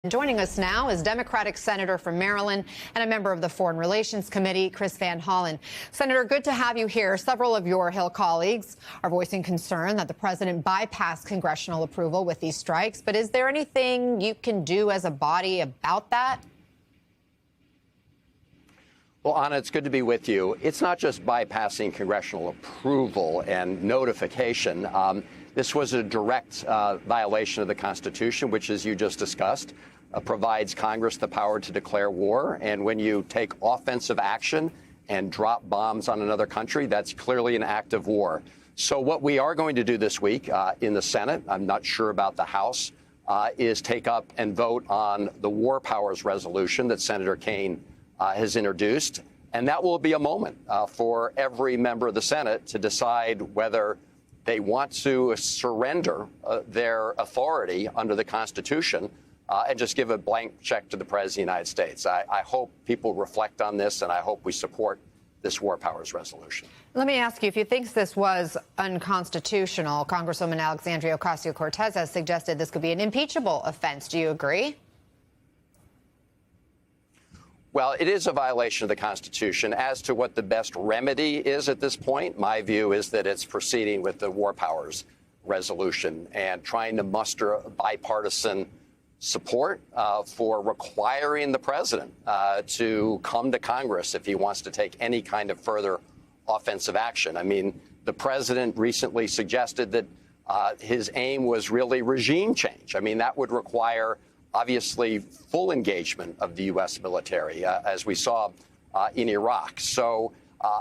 Joining us now is Democratic Senator from Maryland and a member of the Foreign Relations Committee, Chris Van Hollen. Senator, good to have you here. Several of your Hill colleagues are voicing concern that the president bypassed congressional approval with these strikes. But is there anything you can do as a body about that? Well, Anna, it's good to be with you. It's not just bypassing congressional approval and notification. This was a direct violation of the Constitution, which, as you just discussed, provides Congress the power to declare war. And when you take offensive action and drop bombs on another country, that's clearly an act of war. So what we are going to do this week in the Senate, I'm not sure about the House, is take up and vote on the War Powers resolution that Senator Kaine has introduced. And that will be a moment for every member of the Senate to decide whether they want to surrender their authority under the Constitution and just give a blank check to the President of the United States. I hope people reflect on this, and I hope we support this War Powers resolution. Let me ask you, if you think this was unconstitutional, Congresswoman Alexandria Ocasio-Cortez has suggested this could be an impeachable offense. Do you agree? Well, it is a violation of the Constitution. As to what the best remedy is at this point, my view is that it's proceeding with the War Powers resolution and trying to muster bipartisan support for requiring the president to come to Congress if he wants to take any kind of further offensive action. I mean, the president recently suggested that his aim was really regime change. I mean, that would require obviously full engagement of the U.S. military, as we saw in Iraq. So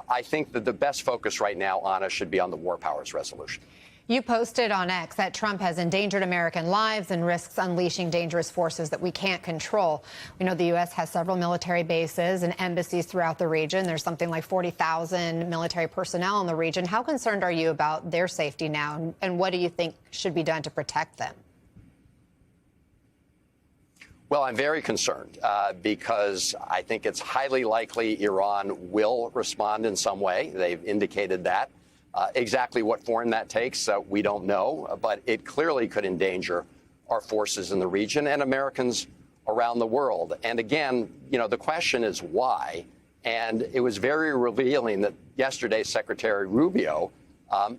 I think that the best focus right now, Anna, should be on the War Powers resolution. You posted on X that Trump has endangered American lives and risks unleashing dangerous forces that we can't control. We know the U.S. has several military bases and embassies throughout the region. There's something like 40,000 military personnel in the region. How concerned are you about their safety now, and what do you think should be done to protect them? Well, I'm very concerned because I think it's highly likely Iran will respond in some way. They've indicated that. Exactly what form that takes, we don't know, but it clearly could endanger our forces in the region and Americans around the world. And again, you know, the question is why. And it was very revealing that yesterday Secretary Rubio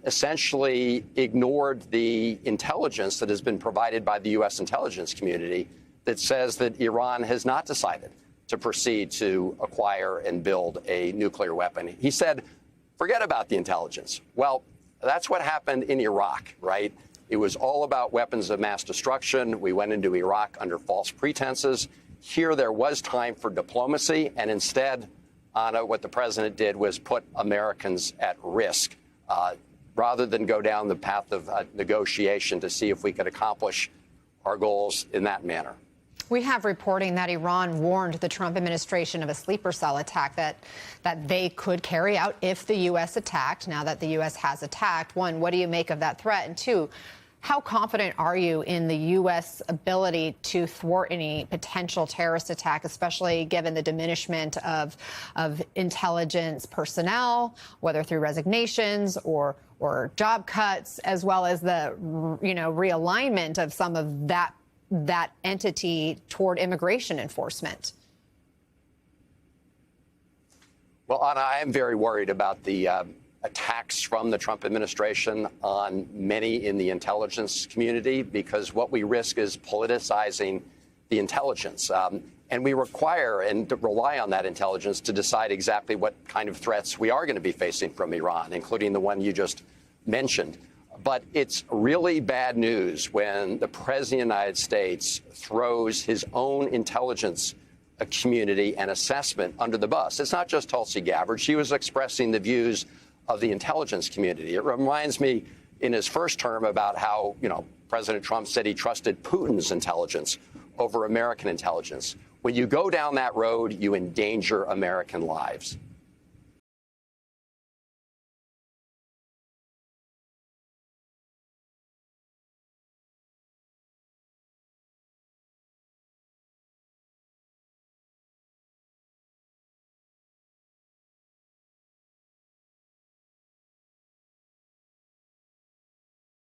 essentially ignored the intelligence that has been provided by the U.S. intelligence community that says that Iran has not decided to proceed to acquire and build a nuclear weapon. He said, forget about the intelligence. Well, that's what happened in Iraq, right? It was all about weapons of mass destruction. We went into Iraq under false pretenses. Here there was time for diplomacy, and instead, Anna, what the president did was put Americans at risk rather than go down the path of negotiation to see if we could accomplish our goals in that manner. We have reporting that Iran warned the Trump administration of a sleeper cell attack that they could carry out if the U.S. attacked. Now that the U.S. has attacked, one, what do you make of that threat? And two, how confident are you in the U.S. ability to thwart any potential terrorist attack, especially given the diminishment of intelligence personnel, whether through resignations or job cuts, as well as the, realignment of some of that entity toward immigration enforcement? Well, Anna, I am very worried about the attacks from the Trump administration on many in the intelligence community, because what we risk is politicizing the intelligence. And we require and rely on that intelligence to decide exactly what kind of threats we are going to be facing from Iran, including the one you just mentioned. But it's really bad news when the president of the United States throws his own intelligence community and assessment under the bus. It's not just Tulsi Gabbard. She was expressing the views of the intelligence community. It reminds me in his first term about how, President Trump said he trusted Putin's intelligence over American intelligence. When you go down that road, you endanger American lives.